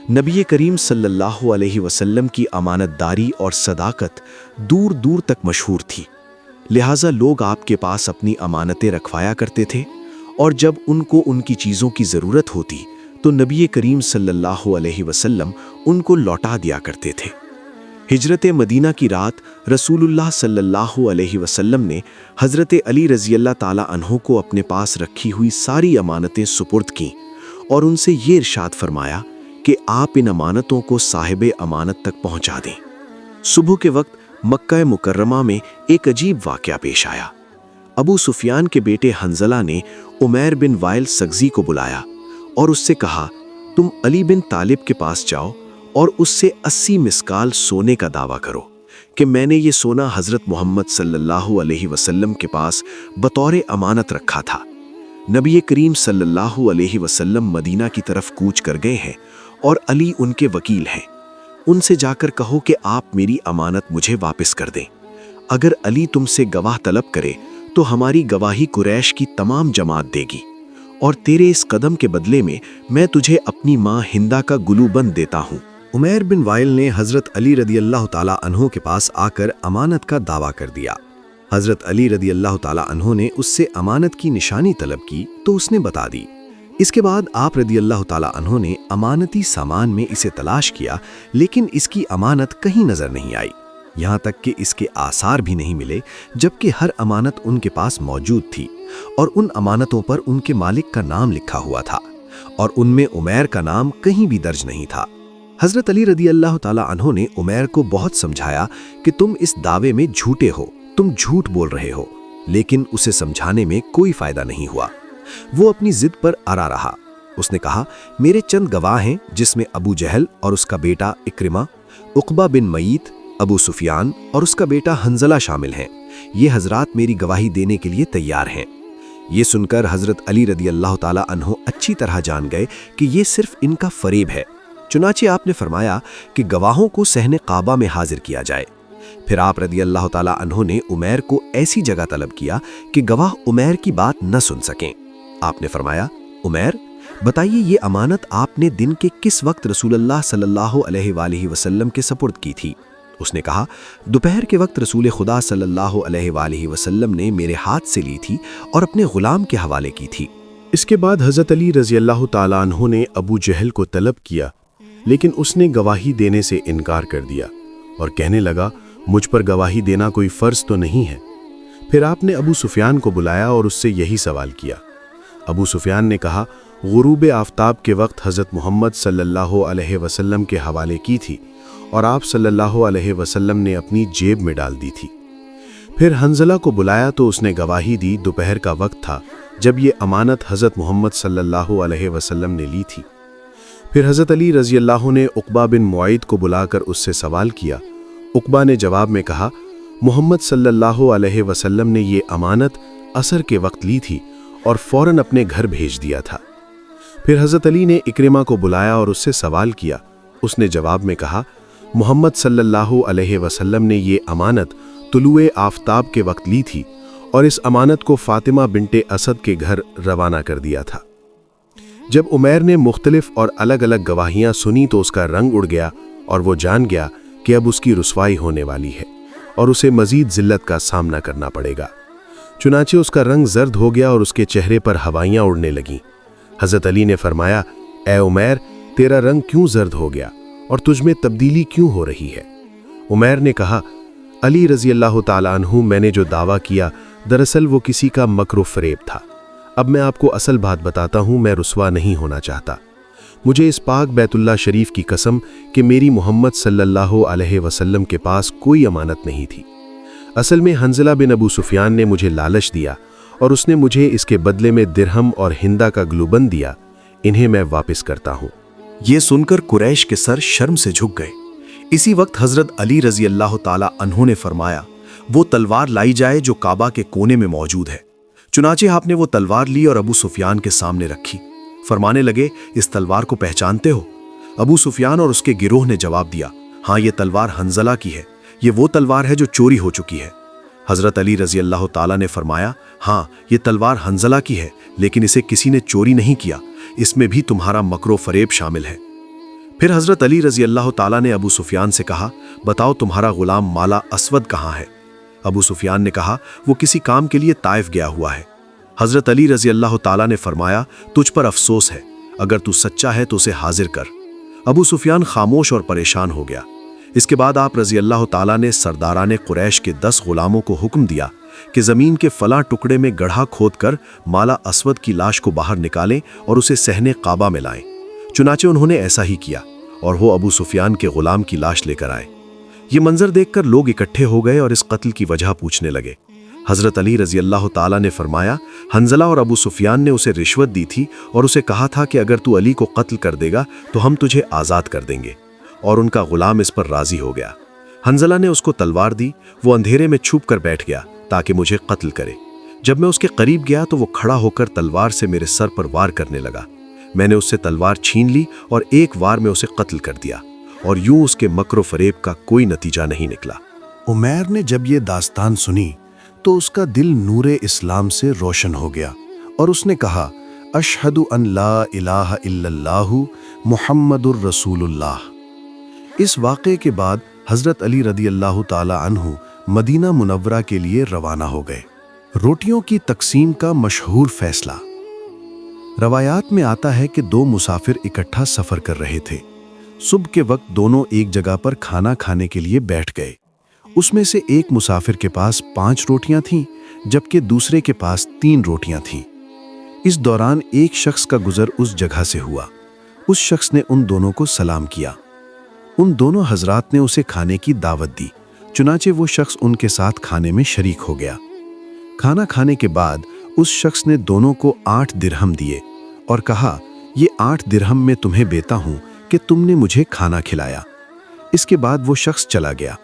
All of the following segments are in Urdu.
نبی کریم صلی اللہ علیہ وسلم کی امانت داری اور صداقت دور دور تک مشہور تھی، لہٰذا لوگ آپ کے پاس اپنی امانتیں رکھوایا کرتے تھے، اور جب ان کو ان کی چیزوں کی ضرورت ہوتی تو نبی کریم صلی اللہ علیہ وسلم ان کو لوٹا دیا کرتے تھے۔ ہجرت مدینہ کی رات رسول اللہ صلی اللہ علیہ وسلم نے حضرت علی رضی اللہ تعالیٰ عنہ کو اپنے پاس رکھی ہوئی ساری امانتیں سپرد کیں اور ان سے یہ ارشاد فرمایا کہ آپ ان امانتوں کو صاحب امانت تک پہنچا دیں۔ صبح کے وقت مکہ مکرمہ میں ایک عجیب واقعہ پیش آیا۔ ابو سفیان کے بیٹے حنظلہ نے عمیر بن وائل سگزی کو بلایا اور اس سے کہا، تم علی بن طالب کے پاس جاؤ اور اس سے 80 مسکال سونے کا دعویٰ کرو کہ میں نے یہ سونا حضرت محمد صلی اللہ علیہ وسلم کے پاس بطور امانت رکھا تھا۔ نبی کریم صلی اللہ علیہ وسلم مدینہ کی طرف کوچ کر گئے ہیں اور علی ان کے وکیل ہیں، ان سے جا کر کہو کہ آپ میری امانت مجھے واپس کر دیں۔ اگر علی تم سے گواہ طلب کرے تو ہماری گواہی قریش کی تمام جماعت دے گی، اور تیرے اس قدم کے بدلے میں تجھے اپنی ماں ہندا کا گلو بند دیتا ہوں۔ عمیر بن وائل نے حضرت علی رضی اللہ تعالیٰ عنہ کے پاس آ کر امانت کا دعویٰ کر دیا۔ حضرت علی رضی اللہ تعالیٰ عنہ نے اس سے امانت کی نشانی طلب کی تو اس نے بتا دی۔ اس کے بعد آپ رضی اللہ تعالیٰ عنہ نے امانتی سامان میں اسے تلاش کیا، لیکن اس کی امانت کہیں نظر نہیں آئی، یہاں تک کہ اس کے آثار بھی نہیں ملے، جبکہ ہر امانت ان کے پاس موجود تھی اور ان امانتوں پر ان کے مالک کا نام لکھا ہوا تھا، اور ان میں عمیر کا نام کہیں بھی درج نہیں تھا۔ حضرت علی رضی اللہ تعالیٰ عنہ نے عمیر کو بہت سمجھایا کہ تم اس دعوے میں جھوٹے ہو، تم جھوٹ بول رہے ہو، لیکن اسے سمجھانے میں کوئی فائدہ نہیں ہوا۔ وہ اپنی ضد پر اڑا رہا۔ اس نے کہا، میرے چند گواہ ہیں جس میں ابو جہل اور اس کا بیٹا اکرمہ، عقبہ بن معیط، ابو سفیان اور اس کا بیٹا حنظلہ شامل ہیں، یہ حضرات میری گواہی دینے کے لیے تیار ہیں۔ یہ سن کر حضرت علی رضی اللہ تعالیٰ عنہ اچھی طرح جان گئے کہ یہ صرف ان کا فریب ہے، چنانچہ آپ نے فرمایا کہ گواہوں کو صحن کعبہ میں حاضر کیا جائے۔ پھر آپ رضی اللہ تعالیٰ عنہ نے عمیر کو ایسی جگہ طلب کیا کہ گواہ عمیر کی بات نہ سن سکیں۔ آپ نے فرمایا، عمیر بتائیے یہ امانت آپ نے دن کے کس وقت رسول اللہ صلی اللہ علیہ وآلہ وسلم کے سپرد کی تھی؟ اس نے کہا، دوپہر کے وقت رسول خدا صلی اللہ علیہ وآلہ وسلم نے میرے ہاتھ سے لی تھی اور اپنے غلام کے حوالے کی تھی۔ اس کے بعد حضرت علی رضی اللہ تعالیٰ عنہ نے ابو جہل کو طلب کیا، لیکن اس نے گواہی دینے سے انکار کر دیا اور کہنے لگا، مجھ پر گواہی دینا کوئی فرض تو نہیں ہے۔ پھر آپ نے ابو سفیان کو بلایا اور اس سے یہی سوال کیا۔ ابو سفیان نے کہا، غروب آفتاب کے وقت حضرت محمد صلی اللہ علیہ وسلم کے حوالے کی تھی اور آپ صلی اللہ علیہ وسلم نے اپنی جیب میں ڈال دی تھی۔ پھر حنظلہ کو بلایا تو اس نے گواہی دی، دوپہر کا وقت تھا جب یہ امانت حضرت محمد صلی اللہ علیہ وسلم نے لی تھی۔ پھر حضرت علی رضی اللہ نے عقبہ بن معیط کو بلا کر اس سے سوال کیا۔ عقبہ نے جواب میں کہا، محمد صلی اللہ علیہ وسلم نے یہ امانت عصر کے وقت لی تھی اور فوراً اپنے گھر بھیج دیا تھا۔ پھر حضرت علی نے اکرمہ کو بلایا اور اس سے سوال کیا۔ اس نے جواب میں کہا، محمد صلی اللہ علیہ وسلم نے یہ امانت طلوع آفتاب کے وقت لی تھی اور اس امانت کو فاطمہ بنت اسد کے گھر روانہ کر دیا تھا۔ جب عمیر نے مختلف اور الگ الگ گواہیاں سنی تو اس کا رنگ اڑ گیا اور وہ جان گیا کہ اب اس کی رسوائی ہونے والی ہے اور اسے مزید ذلت کا سامنا کرنا پڑے گا۔ چنانچہ اس کا رنگ زرد ہو گیا اور اس کے چہرے پر ہوائیاں اڑنے لگیں۔ حضرت علی نے فرمایا، اے عمیر، تیرا رنگ کیوں زرد ہو گیا اور تجھ میں تبدیلی کیوں ہو رہی ہے؟ عمیر نے کہا، علی رضی اللہ تعالیٰ عنہ، میں نے جو دعویٰ کیا دراصل وہ کسی کا مکر و فریب تھا۔ اب میں آپ کو اصل بات بتاتا ہوں، میں رسوا نہیں ہونا چاہتا۔ مجھے اس پاک بیت اللہ شریف کی قسم کہ میری محمد صلی اللہ علیہ وسلم کے پاس کوئی امانت نہیں تھی۔ اصل میں حنظلہ بن ابو سفیان نے مجھے لالچ دیا اور اس نے مجھے اس کے بدلے میں درہم اور ہندا کا گلوبند دیا، انہیں میں واپس کرتا ہوں۔ یہ سن کر قریش کے سر شرم سے جھک گئے۔ اسی وقت حضرت علی رضی اللہ تعالیٰ عنہ نے فرمایا، وہ تلوار لائی جائے جو کعبہ کے کونے میں موجود ہے۔ چنانچہ آپ نے وہ تلوار لی اور ابو سفیان کے سامنے رکھی۔ فرمانے لگے، اس تلوار کو پہچانتے ہو؟ ابو سفیان اور اس کے گروہ نے جواب دیا، ہاں، یہ تلوار حنظلہ کی ہے، یہ وہ تلوار ہے جو چوری ہو چکی ہے۔ حضرت علی رضی اللہ تعالیٰ نے فرمایا، ہاں، یہ تلوار حنظلہ کی ہے، لیکن اسے کسی نے چوری نہیں کیا، اس میں بھی تمہارا مکر و فریب شامل ہے۔ پھر حضرت علی رضی اللہ تعالیٰ نے ابو سفیان سے کہا، بتاؤ تمہارا غلام مالا اسود کہاں ہے؟ ابو سفیان نے کہا، وہ کسی کام کے لیے طائف گیا ہوا ہے۔ حضرت علی رضی اللہ تعالیٰ نے فرمایا، تجھ پر افسوس ہے، اگر تو سچا ہے تو اسے حاضر کر۔ ابو سفیان خاموش اور پریشان ہو گیا۔ اس کے بعد آپ رضی اللہ تعالیٰ نے سرداران قریش کے 10 غلاموں کو حکم دیا کہ زمین کے فلاں ٹکڑے میں گڑھا کھود کر مالا اسود کی لاش کو باہر نکالیں اور اسے صحن کعبہ میں لائیں۔ چنانچہ انہوں نے ایسا ہی کیا اور وہ ابو سفیان کے غلام کی لاش لے کر آئے۔ یہ منظر دیکھ کر لوگ اکٹھے ہو گئے اور اس قتل کی وجہ پوچھنے لگے۔ حضرت علی رضی اللہ تعالیٰ نے فرمایا، حنظلہ اور ابو سفیان نے اسے رشوت دی تھی اور اسے کہا تھا کہ اگر تو علی کو قتل کر دے گا تو ہم تجھے آزاد کر دیں گے، اور ان کا غلام اس پر راضی ہو گیا۔ حنظلہ نے اس کو تلوار دی، وہ اندھیرے میں چھپ کر بیٹھ گیا تاکہ مجھے قتل کرے۔ جب میں اس کے قریب گیا تو وہ کھڑا ہو کر تلوار سے میرے سر پر وار کرنے لگا۔ میں نے اس سے تلوار چھین لی اور ایک وار میں اسے قتل کر دیا، اور یوں اس کے مکر و فریب کا کوئی نتیجہ نہیں نکلا۔ عمیر نے جب یہ داستان سنی تو اس کا دل نور اسلام سے روشن ہو گیا اور اس نے کہا، اشہد ان لا الہ الا اللہ محمد الرسول اللہ۔ اس واقعے کے بعد حضرت علی رضی اللہ تعالی عنہ مدینہ منورہ کے لیے روانہ ہو گئے۔ روٹیوں کی تقسیم کا مشہور فیصلہ۔ روایات میں آتا ہے کہ 2 مسافر اکٹھا سفر کر رہے تھے۔ صبح کے وقت دونوں ایک جگہ پر کھانا کھانے کے لیے بیٹھ گئے۔ اس میں سے ایک مسافر کے پاس 5 روٹیاں تھیں جبکہ دوسرے کے پاس 3 روٹیاں تھیں۔ اس دوران ایک شخص کا گزر اس جگہ سے ہوا۔ اس شخص نے ان دونوں کو سلام کیا۔ ان دونوں حضرات نے اسے کھانے کی دعوت دی، چنانچہ وہ شخص ان کے ساتھ کھانے میں شریک ہو گیا۔ کھانا کھانے کے بعد اس شخص نے دونوں کو 8 درہم دیے اور کہا، یہ 8 درہم میں تمہیں دیتا ہوں کہ تم نے مجھے کھانا کھلایا۔ اس کے بعد وہ شخص چلا گیا۔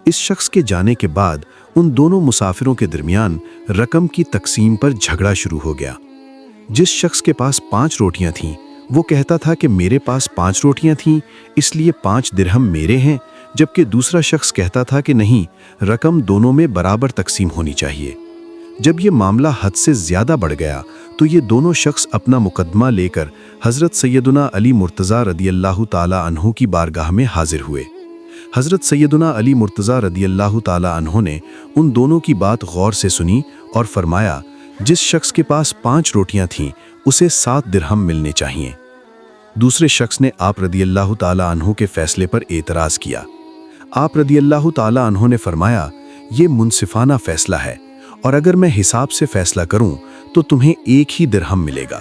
اس شخص کے جانے کے بعد ان دونوں مسافروں کے درمیان رقم کی تقسیم پر جھگڑا شروع ہو گیا۔ جس شخص کے پاس 5 روٹیاں تھیں وہ کہتا تھا کہ میرے پاس 5 روٹیاں تھیں اس لیے 5 درہم میرے ہیں، جبکہ دوسرا شخص کہتا تھا کہ نہیں، رقم دونوں میں برابر تقسیم ہونی چاہیے۔ جب یہ معاملہ حد سے زیادہ بڑھ گیا تو یہ دونوں شخص اپنا مقدمہ لے کر حضرت سیدنا علی مرتضیٰ رضی اللہ تعالی عنہ کی بارگاہ میں حاضر ہوئے۔ حضرت سیدنا علی مرتضیٰ رضی اللہ تعالی عنہ نے ان دونوں کی بات غور سے سنی اور فرمایا، جس شخص کے پاس 5 روٹیاں تھیں اسے 7 درہم ملنے چاہیے۔ دوسرے شخص نے آپ رضی اللہ تعالی عنہ کے فیصلے پر اعتراض کیا۔ آپ رضی اللہ تعالی عنہ نے فرمایا، یہ منصفانہ فیصلہ ہے اور اگر میں حساب سے فیصلہ کروں تو تمہیں 1 ہی درہم ملے گا۔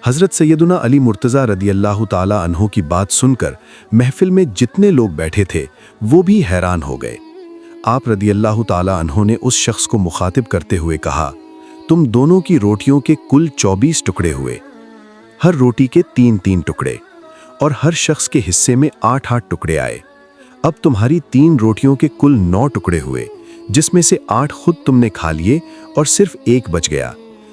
حضرت سیدنا علی مرتضیٰ رضی اللہ تعالی عنہ کی بات سن کر محفل میں جتنے لوگ بیٹھے تھے وہ بھی حیران ہو گئے۔ آپ رضی اللہ تعالی عنہ نے اس شخص کو مخاطب کرتے ہوئے کہا، تم دونوں کی روٹیوں کے کل 24 ٹکڑے ہوئے، ہر روٹی کے 3 ٹکڑے، اور ہر شخص کے حصے میں 8 ٹکڑے آئے۔ اب تمہاری 3 روٹیوں کے کل 9 ٹکڑے ہوئے، جس میں سے 8 خود تم نے کھا لیے اور صرف 1 بچ گیا،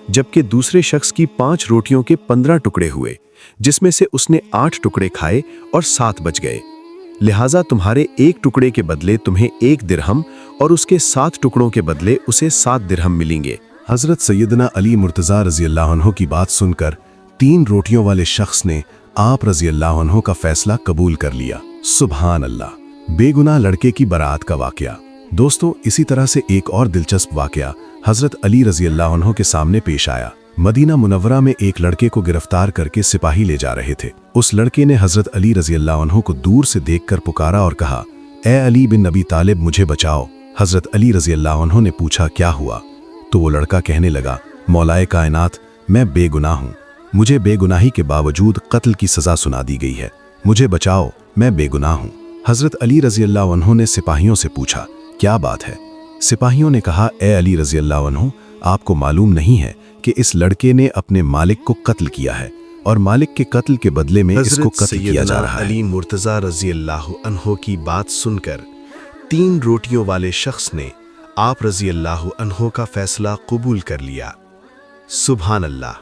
جبکہ دوسرے شخص کی 5 روٹیوں کے 15 ٹکڑے ہوئے، جس میں سے اس نے 8 ٹکڑے کھائے اور 7 بچ گئے۔ لہٰذا تمہارے 1 ٹکڑے کے بدلے تمہیں 1 درہم اور اس کے 7 ٹکڑوں کے بدلے اسے 7 درہم ملیں گے۔ حضرت سیدنا علی مرتضیٰ رضی اللہ عنہ کی بات سن کر 3 روٹیوں والے شخص نے آپ رضی اللہ عنہ کا فیصلہ قبول کر لیا۔ سبحان اللہ! بے گناہ لڑکے کی برات کا واقعہ۔ دوستو، اسی طرح سے ایک اور دلچسپ واقعہ حضرت علی رضی اللہ عنہ کے سامنے پیش آیا۔ مدینہ منورہ میں ایک لڑکے کو گرفتار کر کے سپاہی لے جا رہے تھے۔ اس لڑکے نے حضرت علی رضی اللہ عنہ کو دور سے دیکھ کر پکارا اور کہا، اے علی بن ابی طالب، مجھے بچاؤ۔ حضرت علی رضی اللہ عنہ نے پوچھا، کیا ہوا؟ تو وہ لڑکا کہنے لگا، مولائے کائنات، میں بے گناہ ہوں، مجھے بے گناہی کے باوجود قتل کی سزا سنا دی گئی ہے، مجھے بچاؤ، میں بے گناہ ہوں۔ حضرت علی رضی اللہ عنہ نے سپاہیوں سے پوچھا، کیا بات ہے؟ سپاہیوں نے کہا، اے علی رضی اللہ عنہ، آپ کو معلوم نہیں ہے کہ اس لڑکے نے اپنے مالک کو قتل کیا ہے اور مالک کے قتل کے بدلے میں اس کو قتل کیا جا رہا ہے۔ علی مرتضیٰ رضی اللہ عنہ کی بات سن کر 3 روٹیوں والے شخص نے آپ رضی اللہ عنہ کا فیصلہ قبول کر لیا۔ سبحان اللہ!